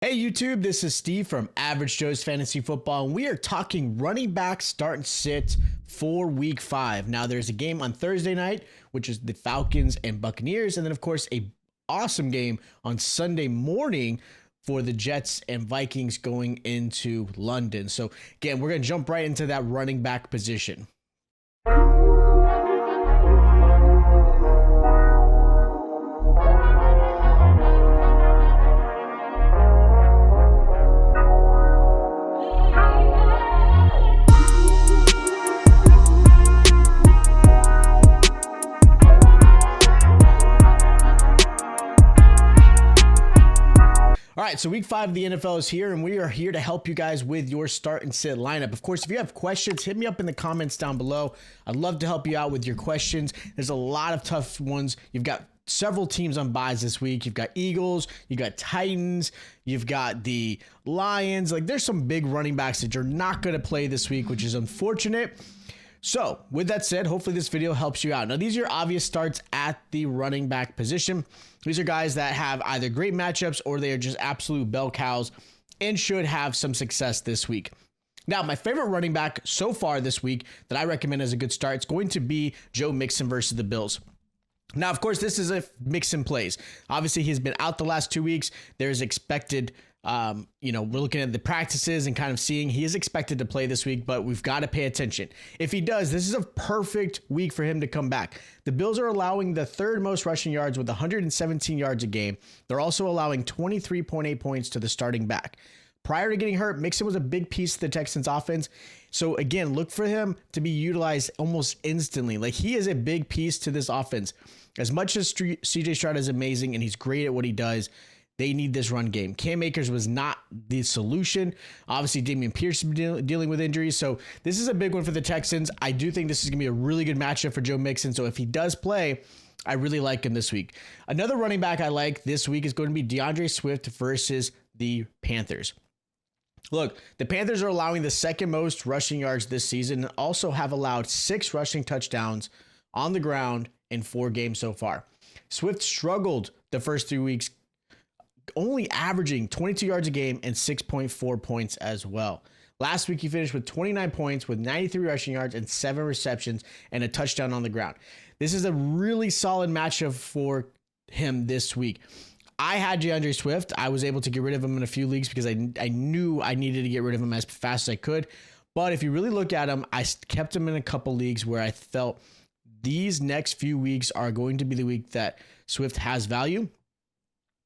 Hey YouTube, this is Steve from Average Joe's Fantasy Football, and we are talking running back start and sit for week 5. Now there's a game on Thursday night, which is the Falcons and Buccaneers, and then of course a awesome game on Sunday morning for the Jets and Vikings going into London. So again, we're going to jump right into that running back position. All right, so week 5 of the NFL is here, and we are here to help you guys with your start and sit lineup. Of course, if you have questions, hit me up in the comments down below. I'd love to help you out with your questions. There's a lot of tough ones. You've got several teams on buys this week. You've got Eagles, you've got Titans, you've got the Lions. Like, there's some big running backs that you're not going to play this week, which is unfortunate. So with that said, hopefully this video helps you out. Now, these are your obvious starts at the running back position. These are guys that have either great matchups or they are just absolute bell cows and should have some success this week. Now, my favorite running back so far this week that I recommend as a good start is going to be Joe Mixon versus the Bills. Now, of course, this is if Mixon plays. Obviously, he's been out the last 2 weeks. There's expected, we're looking at the practices and kind of seeing he is expected to play this week, but we've got to pay attention. If he does, this is a perfect week for him to come back. The Bills are allowing the third most rushing yards with 117 yards a game. They're also allowing 23.8 points to the starting back. Prior to getting hurt, Mixon was a big piece of the Texans offense. So again, look for him to be utilized almost instantly. Like, he is a big piece to this offense. As much as CJ Stroud is amazing and he's great at what he does, they need this run game. Cam Akers was not the solution. Obviously, Dameon Pierce is dealing with injuries. So this is a big one for the Texans. I do think this is going to be a really good matchup for Joe Mixon. So if he does play, I really like him this week. Another running back I like this week is going to be DeAndre Swift versus the Panthers. Look, the Panthers are allowing the second most rushing yards this season and also have allowed 6 rushing touchdowns on the ground in 4 games so far. Swift struggled the first 3 weeks, only averaging 22 yards a game and 6.4 points as well. Last week, he finished with 29 points with 93 rushing yards and 7 receptions and a touchdown on the ground. This is a really solid matchup for him this week. I had DeAndre Swift. I was able to get rid of him in a few leagues because I knew I needed to get rid of him as fast as I could. But if you really look at him, I kept him in a couple leagues where I felt these next few weeks are going to be the week that Swift has value,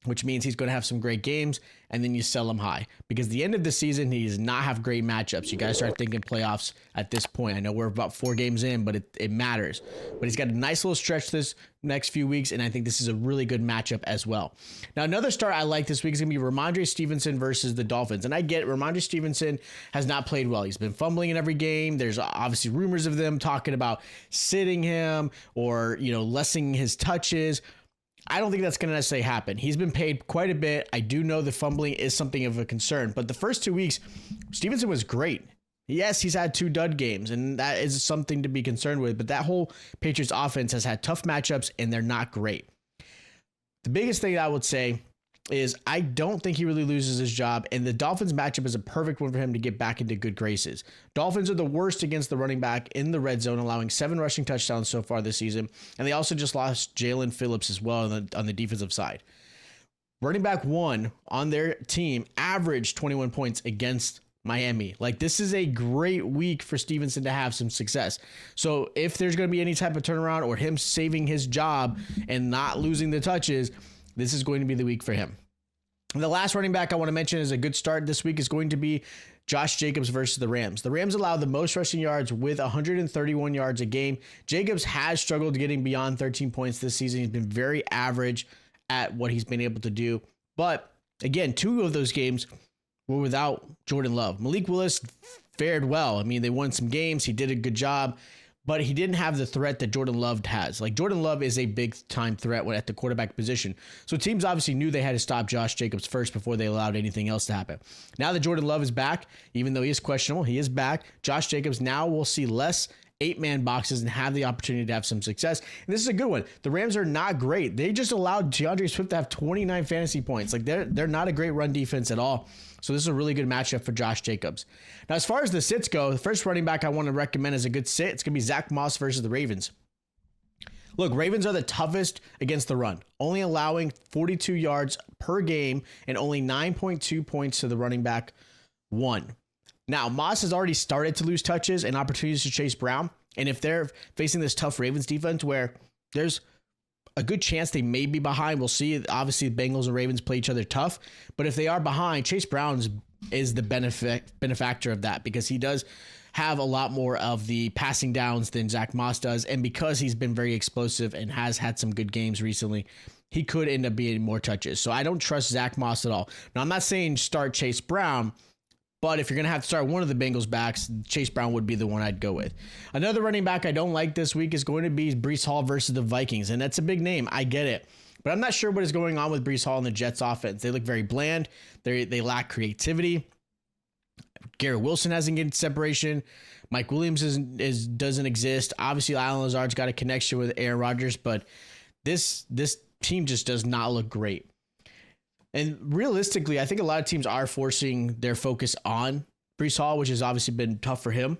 which means he's going to have some great games, and then you sell him high. Because the end of the season, he does not have great matchups. You got to start thinking playoffs at this point. I know we're about 4 games in, but it matters. But he's got a nice little stretch this next few weeks, and I think this is a really good matchup as well. Now, another start I like this week is going to be Ramondre Stevenson versus the Dolphins. And I get it, Ramondre Stevenson has not played well. He's been fumbling in every game. There's obviously rumors of them talking about sitting him or, lessening his touches. I don't think that's going to necessarily happen. He's been paid quite a bit. I do know the fumbling is something of a concern, but the first 2 weeks, Stevenson was great. Yes, he's had 2 dud games, and that is something to be concerned with, but that whole Patriots offense has had tough matchups, and they're not great. The biggest thing I would say is I don't think he really loses his job, and the Dolphins matchup is a perfect one for him to get back into good graces. Dolphins are the worst against the running back in the red zone, allowing 7 rushing touchdowns so far this season, and they also just lost Jalen Phillips as well on the defensive side. Running back 1 on their team averaged 21 points against Miami. Like, this is a great week for Stevenson to have some success. So if there's going to be any type of turnaround or him saving his job and not losing the touches, this is going to be the week for him. And the last running back I want to mention is a good start this week is going to be Josh Jacobs versus the Rams. The Rams allow the most rushing yards with 131 yards a game. Jacobs has struggled getting beyond 13 points this season. He's been very average at what he's been able to do. But again, 2 of those games were without Jordan Love. Malik Willis fared well. I mean, they won some games. He did a good job. But he didn't have the threat that Jordan Love has. Like, Jordan Love is a big-time threat at the quarterback position. So teams obviously knew they had to stop Josh Jacobs first before they allowed anything else to happen. Now that Jordan Love is back, even though he is questionable, he is back. Josh Jacobs now will see less 8-man boxes and have the opportunity to have some success. And this is a good one. The Rams are not great. They just allowed DeAndre Swift to have 29 fantasy points. Like they're not a great run defense at all. So this is a really good matchup for Josh Jacobs. Now, as far as the sits go, the first running back I want to recommend as a good sit, it's going to be Zach Moss versus the Ravens. Look, Ravens are the toughest against the run, only allowing 42 yards per game and only 9.2 points to the running back one. Now, Moss has already started to lose touches and opportunities to chase Brown. And if they're facing this tough Ravens defense where there's a good chance they may be behind, we'll see. Obviously, the Bengals and Ravens play each other tough. But if they are behind, Chase Brown is the benefactor of that because he does have a lot more of the passing downs than Zach Moss does. And because he's been very explosive and has had some good games recently, he could end up being more touches. So I don't trust Zach Moss at all. Now, I'm not saying start Chase Brown, but if you're going to have to start one of the Bengals backs, Chase Brown would be the one I'd go with. Another running back I don't like this week is going to be Breece Hall versus the Vikings. And that's a big name. I get it. But I'm not sure what is going on with Breece Hall and the Jets offense. They look very bland. They lack creativity. Garrett Wilson hasn't getting separation. Mike Williams doesn't exist. Obviously, Allen Lazard's got a connection with Aaron Rodgers, but this team just does not look great. And realistically, I think a lot of teams are forcing their focus on Breece Hall, which has obviously been tough for him.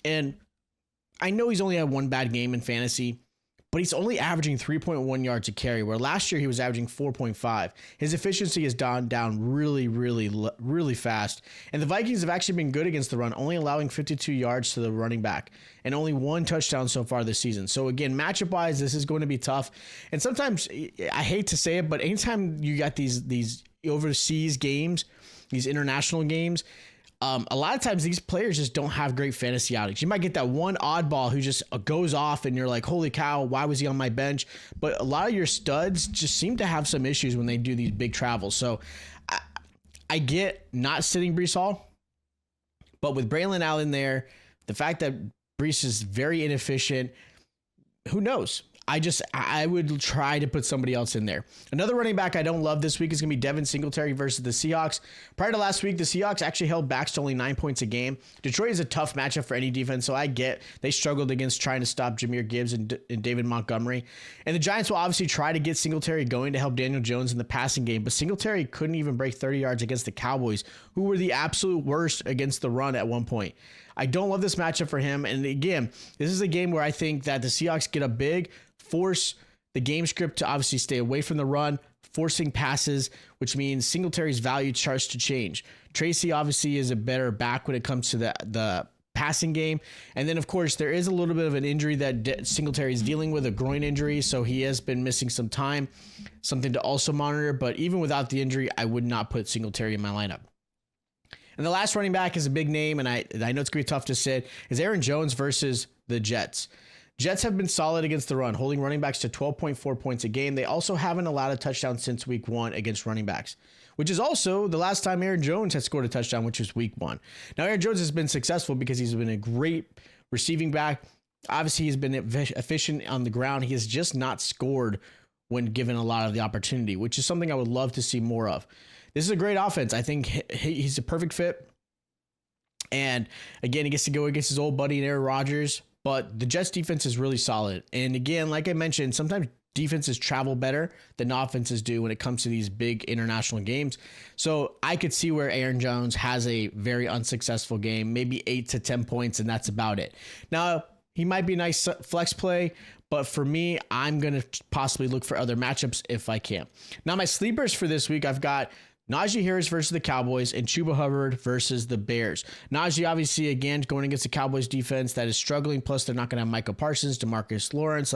And I know he's only had one bad game in fantasy, but he's only averaging 3.1 yards a carry, where last year he was averaging 4.5. His efficiency has gone down really fast. And the Vikings have actually been good against the run, only allowing 52 yards to the running back and only one touchdown so far this season. So again, matchup-wise, this is going to be tough. And sometimes, I hate to say it, but anytime you got these overseas games, these international games, a lot of times these players just don't have great fantasy outings. You might get that one oddball who just goes off and you're like, holy cow, why was he on my bench? But a lot of your studs just seem to have some issues when they do these big travels. So I get not sitting Breece Hall, but with Braylon Allen there, the fact that Breece is very inefficient, who knows? I would try to put somebody else in there. Another running back I don't love this week is going to be Devin Singletary versus the Seahawks. Prior to last week, the Seahawks actually held backs to only 9 points a game. Detroit is a tough matchup for any defense, so I get they struggled against trying to stop Jahmyr Gibbs and David Montgomery. And the Giants will obviously try to get Singletary going to help Daniel Jones in the passing game, but Singletary couldn't even break 30 yards against the Cowboys, who were the absolute worst against the run at one point. I don't love this matchup for him. And again, this is a game where I think that the Seahawks get up big, force the game script to obviously stay away from the run, forcing passes, which means Singletary's value starts to change. Tracy obviously is a better back when it comes to the passing game. And then, of course, there is a little bit of an injury that Singletary is dealing with, a groin injury, so he has been missing some time, something to also monitor. But even without the injury, I would not put Singletary in my lineup. And the last running back is a big name, and I know it's going to be tough to sit, is Aaron Jones versus the Jets. Jets have been solid against the run, holding running backs to 12.4 points a game. They also haven't allowed a touchdown since week 1 against running backs, which is also the last time Aaron Jones had scored a touchdown, which was week 1. Now, Aaron Jones has been successful because he's been a great receiving back. Obviously, he's been efficient on the ground. He has just not scored when given a lot of the opportunity, which is something I would love to see more of. This is a great offense. I think he's a perfect fit. And again, he gets to go against his old buddy Aaron Rodgers. But the Jets defense is really solid. And again, like I mentioned, sometimes defenses travel better than offenses do when it comes to these big international games. So I could see where Aaron Jones has a very unsuccessful game, maybe 8 to 10 points, and that's about it. Now, he might be a nice flex play, but for me, I'm going to possibly look for other matchups if I can. Now, my sleepers for this week, I've got Najee Harris versus the Cowboys and Chuba Hubbard versus the Bears. Najee, obviously, again, going against the Cowboys defense that is struggling. Plus, they're not going to have Micah Parsons, DeMarcus Lawrence.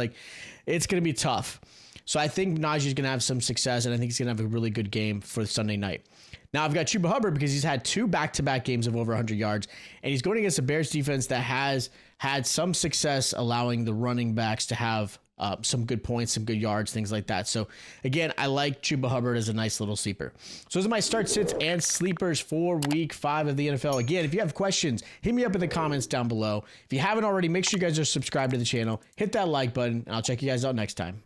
It's going to be tough. So I think Najee's going to have some success, and I think he's going to have a really good game for Sunday night. Now, I've got Chuba Hubbard because he's had 2 back-to-back games of over 100 yards, and he's going against the Bears defense that has had some success allowing the running backs to have some good points, some good yards, things like that. So again, I like Chuba Hubbard as a nice little sleeper. So those are my start sits and sleepers for week 5 of the NFL. Again, if you have questions, hit me up in the comments down below. If you haven't already, make sure you guys are subscribed to the channel, hit that like button, and I'll check you guys out next time.